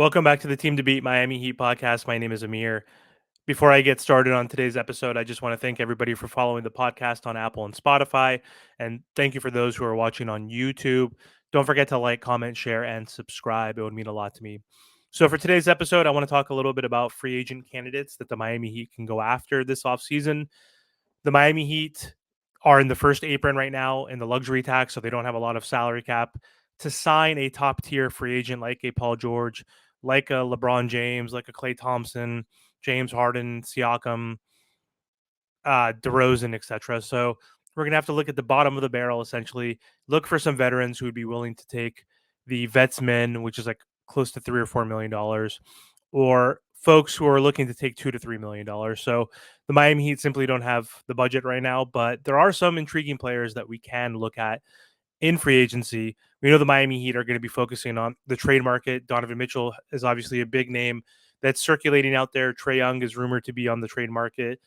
Welcome back to the Team to Beat Miami Heat podcast. My name is Amir. Before I get started on today's episode, I just want to thank everybody for following the podcast on Apple and Spotify. And thank you for those who are watching on YouTube. Don't forget to like, comment, share, and subscribe. It would mean a lot to me. So, for today's episode, I want to talk a little bit about free agent candidates that the Miami Heat can go after this offseason. The Miami Heat are in the first apron right now in the luxury tax, so they don't have a lot of salary cap to sign a top tier free agent like a Paul George, like a LeBron James, like a Klay Thompson, James Harden, Siakam, DeRozan, etc. So we're gonna have to look at the bottom of the barrel essentially, look for some veterans who would be willing to take the vets min, which is like close to $3 or $4 million, or folks who are looking to take $2 to $3 million. So the Miami Heat simply don't have the budget right now, but there are some intriguing players that we can look at in free agency. We know the Miami Heat are going to be focusing on the trade market. Donovan Mitchell is obviously a big name that's circulating out there. Trae Young is rumored to be on the trade market.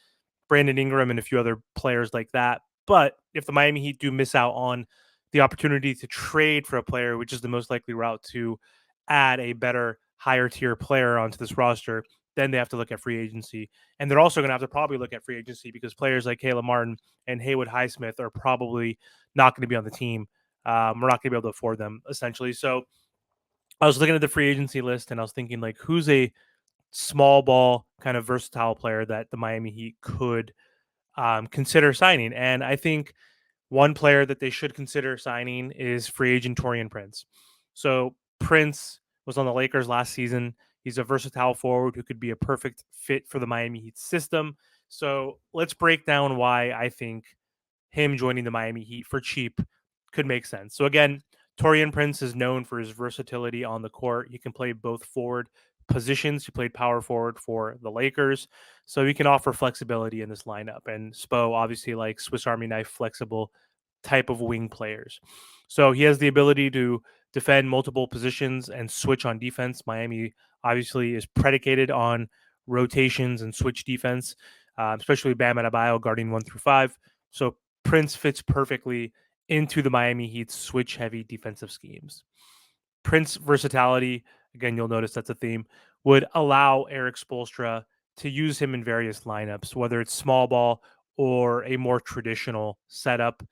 Brandon Ingram and a few other players like that. But if the Miami Heat do miss out on the opportunity to trade for a player, which is the most likely route to add a better, higher tier player onto this roster, then they have to look at free agency. And they're also going to have to probably look at free agency because players like Caleb Martin and Haywood Highsmith are probably not going to be on the team. We're not going to be able to afford them, essentially. So I was looking at the free agency list and I was thinking, like, who's a small ball kind of versatile player that the Miami Heat could consider signing. And I think one player that they should consider signing is free agent Taurean Prince. So Prince was on the Lakers last season. He's a versatile forward who could be a perfect fit for the Miami Heat system. So let's break down why I think him joining the Miami Heat for cheap could make sense. So again, Taurean Prince is known for his versatility on the court. He can play both forward positions. He played power forward for the Lakers, so he can offer flexibility in this lineup. And Spo obviously like Swiss Army knife flexible type of wing players. So he has the ability to defend multiple positions and switch on defense. Miami obviously is predicated on rotations and switch defense, especially Bam Adebayo guarding 1 through 5. So Prince fits perfectly into the Miami Heat's switch heavy defensive schemes. Prince versatility, again, you'll notice that's a theme, would allow Eric Spoelstra to use him in various lineups, whether it's small ball or a more traditional setup.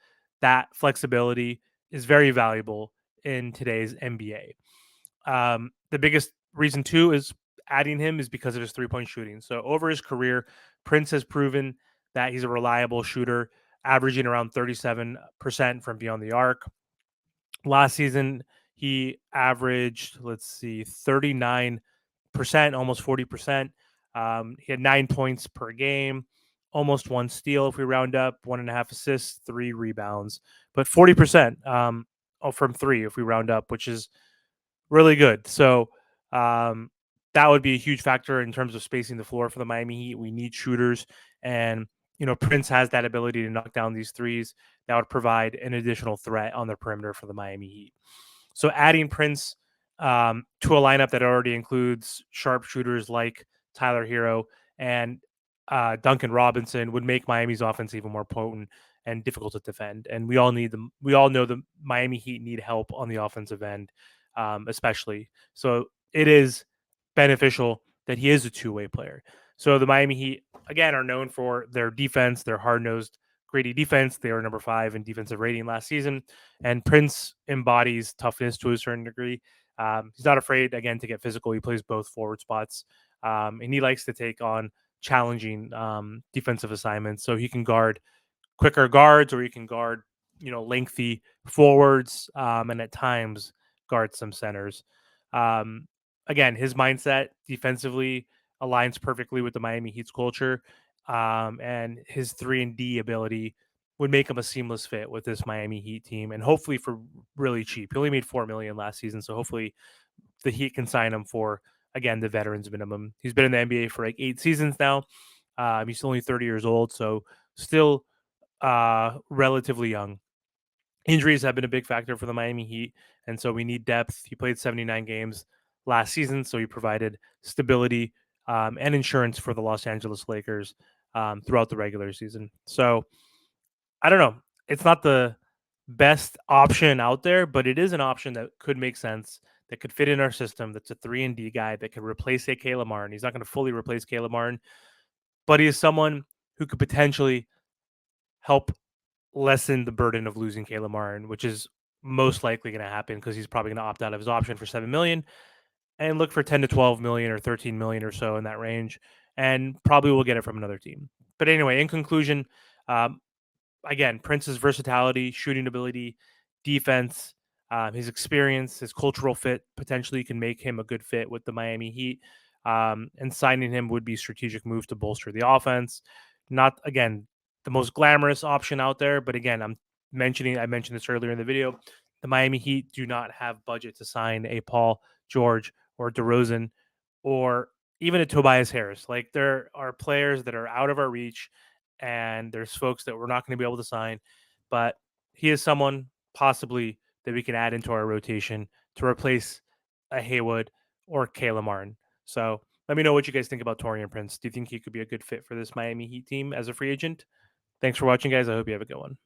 That flexibility is very valuable in today's NBA. The biggest reason, too, is adding him is because of his 3-point shooting. So over his career, Prince has proven that he's a reliable shooter, averaging around 37% from beyond the arc. Last season, he averaged, 39%, almost 40%. He had 9 points per game, almost 1 steal if we round up, 1.5 assists, 3 rebounds, but 40% from 3 if we round up, which is really good. So that would be a huge factor in terms of spacing the floor for the Miami Heat. We need shooters, and Prince has that ability to knock down these threes. That would provide an additional threat on the perimeter for the Miami Heat. So adding Prince to a lineup that already includes sharpshooters like Tyler Hero and Duncan Robinson would make Miami's offense even more potent and difficult to defend. And we all need them. We all know the Miami Heat need help on the offensive end, especially. So it is beneficial that he is a two-way player. So the Miami Heat, again, are known for their defense, their hard-nosed, gritty defense. They were number 5 in defensive rating last season. And Prince embodies toughness to a certain degree. He's not afraid, again, to get physical. He plays both forward spots. And he likes to take on challenging defensive assignments. So he can guard quicker guards, or he can guard, lengthy forwards, and at times guard some centers. Again, his mindset defensively aligns perfectly with the Miami Heat's culture, and his 3-and-D ability would make him a seamless fit with this Miami Heat team, and hopefully for really cheap. He only made $4 million last season, so hopefully the Heat can sign him for, again, the veterans minimum. He's been in the NBA for like 8 seasons now. He's only 30 years old, so still relatively young. Injuries have been a big factor for the Miami Heat, and so we need depth. He played 79 games last season, so he provided stability and insurance for the Los Angeles Lakers throughout the regular season. So I don't know. It's not the best option out there, but it is an option that could make sense that could fit in our system, that's a 3-and-D guy that could replace a Caleb Martin. He's not going to fully replace Caleb Martin, but he is someone who could potentially help lessen the burden of losing Caleb Martin, which is most likely going to happen because he's probably going to opt out of his option for 7 million and look for 10 to 12 million or 13 million or so in that range, and probably will get it from another team. But anyway, in conclusion, um, again, Prince's versatility, shooting ability, defense, his experience, his cultural fit potentially can make him a good fit with the Miami Heat. And signing him would be a strategic move to bolster the offense. Not, again, the most glamorous option out there, but again, I mentioned this earlier in the video. The Miami Heat do not have budget to sign a Paul George or DeRozan or even a Tobias Harris. Like, there are players that are out of our reach, and there's folks that we're not going to be able to sign, but he is someone possibly that we can add into our rotation to replace a Haywood or Kayla Martin. So let me know what you guys think about Taurean Prince. Do you think he could be a good fit for this Miami Heat team as a free agent? Thanks for watching, guys. I hope you have a good one.